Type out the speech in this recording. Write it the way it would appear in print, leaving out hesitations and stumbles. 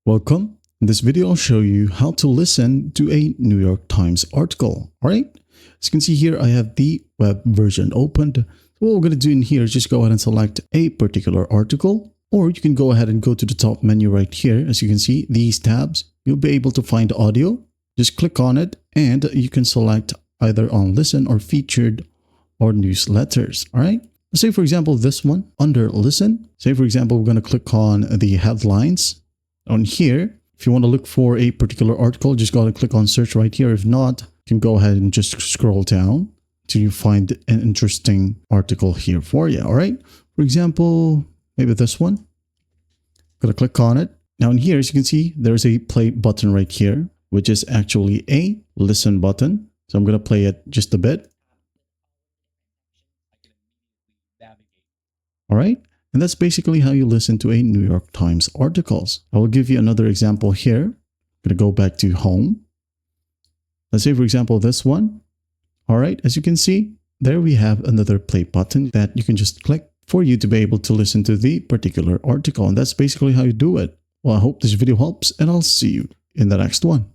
Welcome. In this video, I'll show you how to listen to a New York Times article. All right. As you can see here, I have the web version opened. So what we're going to do in here is just go ahead and select a particular article, or you can go ahead and go to the top menu right here. As you can see, these tabs, you'll be able to find audio. Just click on it and you can select either on listen or featured or newsletters. All right. Say, for example, this one under listen. Say, for example, we're going to click on the headlines. On here, if you want to look for a particular article, just go ahead and click on search right here. If not, you can go ahead and just scroll down till you find an interesting article here for you. All right. For example, maybe this one. I'm going to click on it. Now in here, as you can see, there's a play button right here, which is actually a listen button. So I'm going to play it just a bit. All right. And that's basically how you listen to a New York Times articles. I will give you another example here. I'm going to go back to home. Let's say, for example, this one. All right. As you can see, there we have another play button that you can just click for you to be able to listen to the particular article. And that's basically how you do it. Well, I hope this video helps and I'll see you in the next one.